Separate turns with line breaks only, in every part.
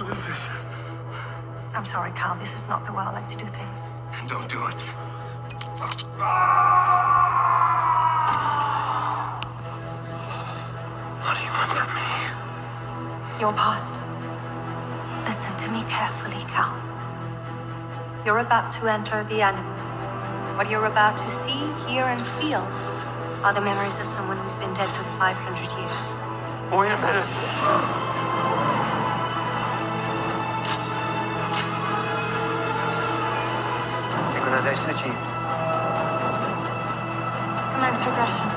What is it?
I'm sorry, Carl. This is not the way I like to do things.
Don't do it. What do you want from me?
Your past. Listen to me carefully, Cal. You're about to enter the Animus. What you're about to see, hear, and feel are the memories of someone who's been dead for 500 years.
Wait a minute. Synchronization achieved.
Commence regression.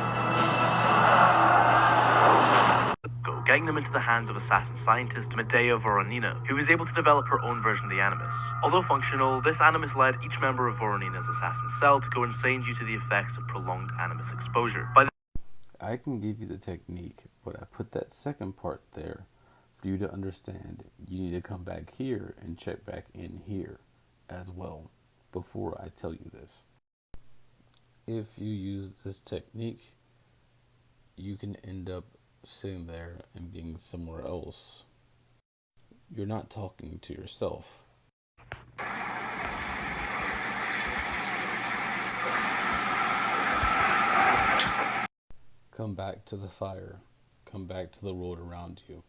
Getting them into the hands of assassin scientist Medea Voronina, who was able to develop her own version of the Animus. Although functional, this Animus led each member of Voronina's assassin cell to go insane due to the effects of prolonged Animus exposure.
I can give you the technique, but I put that second part there for you to understand. You need to come back here and check back in here as well before I tell you this. If you use this technique, you can end up sitting there and being somewhere else. You're not talking to yourself. Come back to the fire. Come back to the world around you.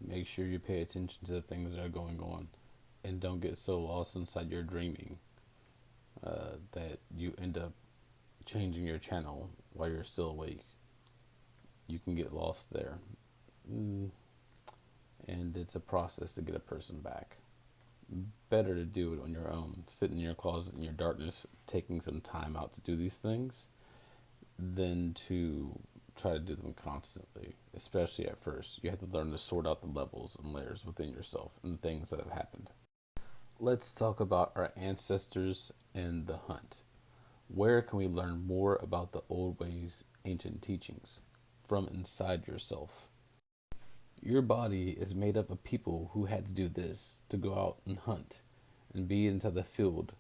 Make sure you pay attention to the things that are going on, and don't get so lost inside your dreaming that you end up changing your channel while you're still awake. You can get lost there. And it's a process to get a person back. Better to do it on your own, sitting in your closet in your darkness, taking some time out to do these things, than to try to do them constantly, especially at first. You have to learn to sort out the levels and layers within yourself and the things that have happened. Let's talk about our ancestors and the hunt. Where can we learn more about the old ways, ancient teachings? From inside yourself. Your body is made up of people who had to do this, to go out and hunt and be inside the field.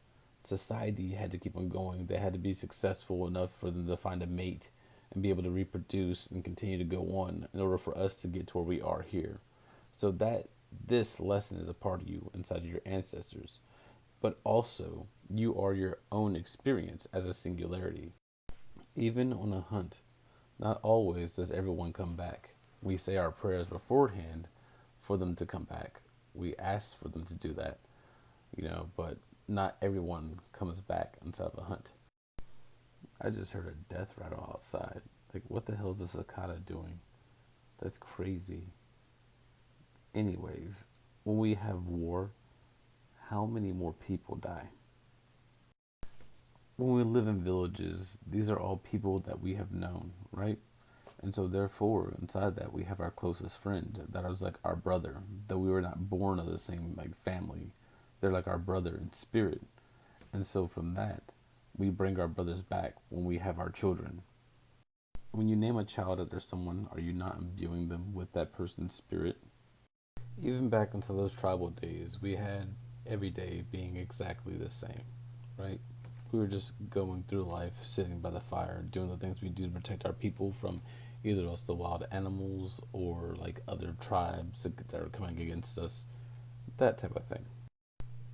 Society had to keep on going. They had to be successful enough for them to find a mate and be able to reproduce and continue to go on in order for us to get to where we are here. So that this lesson is a part of you inside of your ancestors. But also, you are your own experience as a singularity. Even on a hunt, not always does everyone come back. We say our prayers beforehand for them to come back. We ask for them to do that, but not everyone comes back inside of a hunt. I just heard a death rattle outside. Like, what the hell is the cicada doing? That's crazy. Anyways, when we have war, how many more people die? When we live in villages, these are all people that we have known, right? And so therefore, inside that, we have our closest friend that was like our brother, though we were not born of the same family. They're like our brother in spirit. And so from that, we bring our brothers back when we have our children. When you name a child after someone, are you not imbuing them with that person's spirit? Even back into those tribal days, we had every day being exactly the same, right? We were just going through life, sitting by the fire, doing the things we do to protect our people from either the wild animals or other tribes that are coming against us, that type of thing.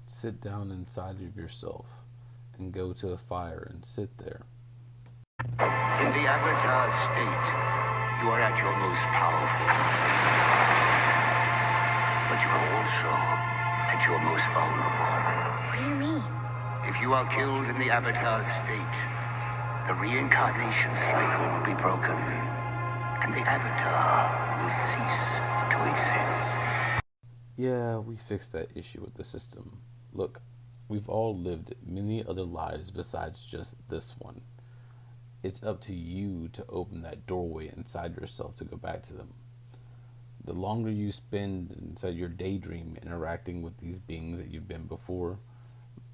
Sit down inside of yourself and go to a fire and sit there.
In the Avatar state, you are at your most powerful. But you are also at your most vulnerable.
What do you mean?
If you are killed in the Avatar state, the reincarnation cycle will be broken, and the Avatar will cease to exist.
Yeah, we fixed that issue with the system. Look, we've all lived many other lives besides just this one. It's up to you to open that doorway inside yourself to go back to them. The longer you spend inside your daydream interacting with these beings that you've been before,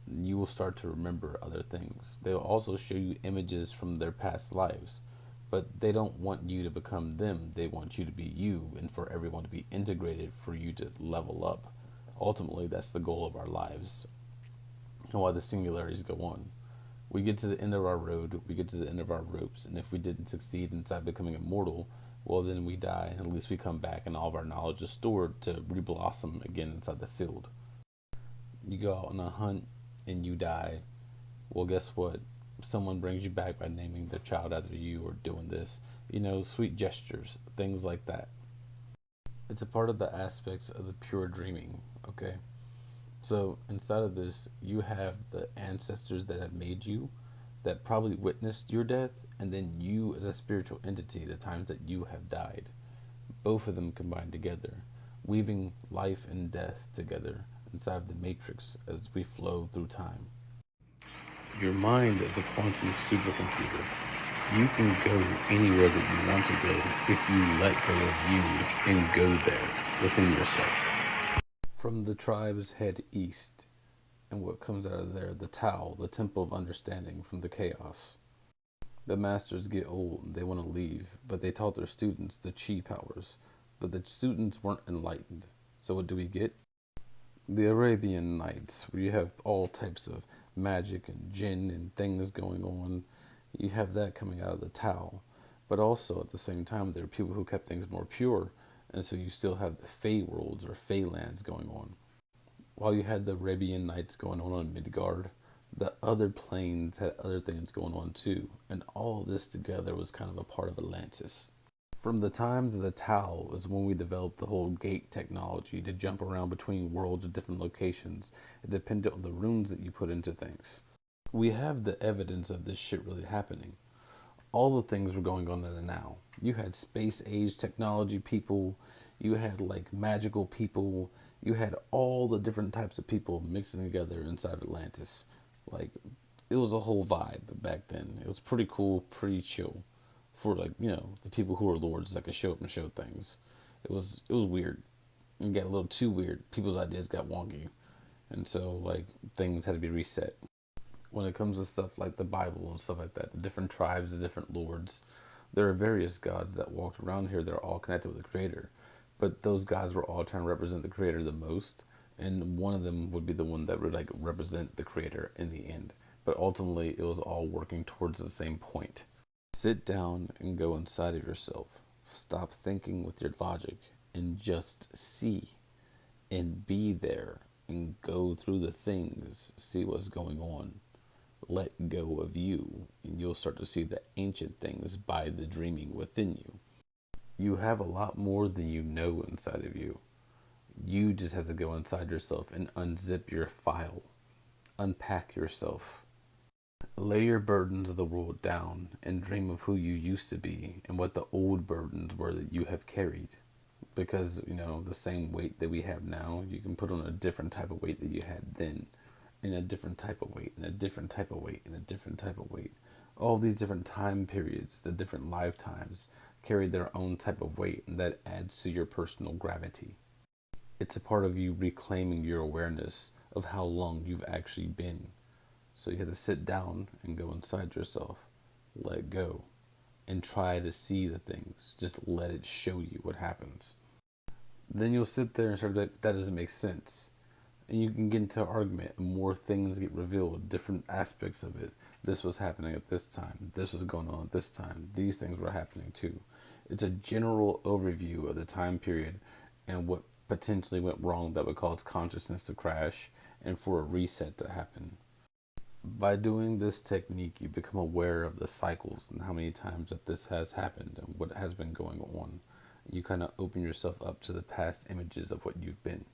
you will start to remember other things. They'll also show you images from their past lives, but they don't want you to become them. They want you to be you and for everyone to be integrated for you to level up. Ultimately, that's the goal of our lives and why the singularities go on. We get to the end of our road, we get to the end of our ropes, and if we didn't succeed inside becoming immortal, well, then we die, and at least we come back and all of our knowledge is stored to reblossom again inside the field. You go out on a hunt and you die. Well, guess what? Someone brings you back by naming their child after you or doing this. Sweet gestures, things like that. It's a part of the aspects of the pure dreaming, okay? So inside of this, you have the ancestors that have made you, that probably witnessed your death, and then you as a spiritual entity, the times that you have died. Both of them combined together, weaving life and death together inside of the matrix as we flow through time. Your mind is a quantum supercomputer. You can go anywhere that you want to go if you let go of you and go there within yourself. From the tribes head east, and what comes out of there, the Tao, the Temple of Understanding from the chaos. The masters get old and they want to leave, but they taught their students the chi powers, but the students weren't enlightened. So what do we get? The Arabian Nights, where you have all types of magic and jinn and things going on. You have that coming out of the Tao, but also at the same time there are people who kept things more pure, and so you still have the Fey worlds or Fey lands going on. While you had the Arabian Nights going on Midgard, the other planes had other things going on too, and all of this together was kind of a part of Atlantis. From the times of the Tao is when we developed the whole gate technology to jump around between worlds at different locations. It depended on the runes that you put into things. We have the evidence of this shit really happening. All the things were going on in the now. You had space age technology people, you had like magical people, you had all the different types of people mixing together inside Atlantis. Like, it was a whole vibe back then. It was pretty cool, pretty chill for the people who were lords that could show up and show things. It was weird. It got a little too weird. People's ideas got wonky. And so things had to be reset. When it comes to stuff like the Bible and stuff like that, the different tribes, the different lords, there are various gods that walked around here that are all connected with the Creator. But those gods were all trying to represent the Creator the most, and one of them would be the one that would represent the Creator in the end. But ultimately, it was all working towards the same point. Sit down and go inside of yourself. Stop thinking with your logic and just see and be there and go through the things, see what's going on. Let go of you, and you'll start to see the ancient things by the dreaming within you. You have a lot more than you know inside of you. You just have to go inside yourself and unzip your file, unpack yourself, lay your burdens of the world down, and dream of who you used to be and what the old burdens were that you have carried. Because, the same weight that we have now, you can put on a different type of weight that you had then. In a different type of weight, and a different type of weight, and a different type of weight. All these different time periods, the different lifetimes, carry their own type of weight, and that adds to your personal gravity. It's a part of you reclaiming your awareness of how long you've actually been. So you have to sit down and go inside yourself, let go, and try to see the things. Just let it show you what happens. Then you'll sit there and start that doesn't make sense. And you can get into an argument, and more things get revealed, different aspects of it. This was happening at this time. This was going on at this time. These things were happening too. It's a general overview of the time period and what potentially went wrong that would cause consciousness to crash and for a reset to happen. By doing this technique, you become aware of the cycles and how many times that this has happened and what has been going on. You kind of open yourself up to the past images of what you've been.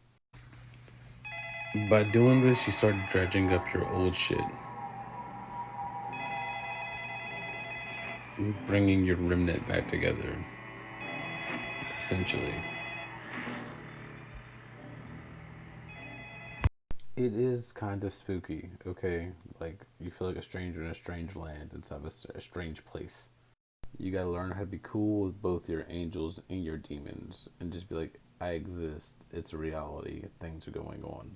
By doing this, you start dredging up your old shit. Bringing your remnant back together. Essentially. It is kind of spooky, okay? You feel like a stranger in a strange land inside of a strange place. You gotta learn how to be cool with both your angels and your demons. And just be like, I exist. It's a reality. Things are going on.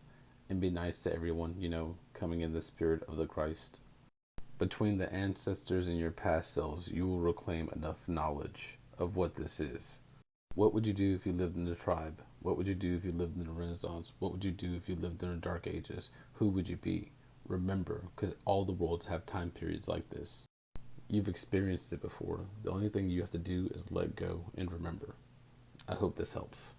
And be nice to everyone, coming in the spirit of the Christ. Between the ancestors and your past selves, you will reclaim enough knowledge of what this is. What would you do if you lived in the tribe? What would you do if you lived in the Renaissance? What would you do if you lived in the Dark Ages? Who would you be? Remember, because all the worlds have time periods like this. You've experienced it before. The only thing you have to do is let go and remember. I hope this helps.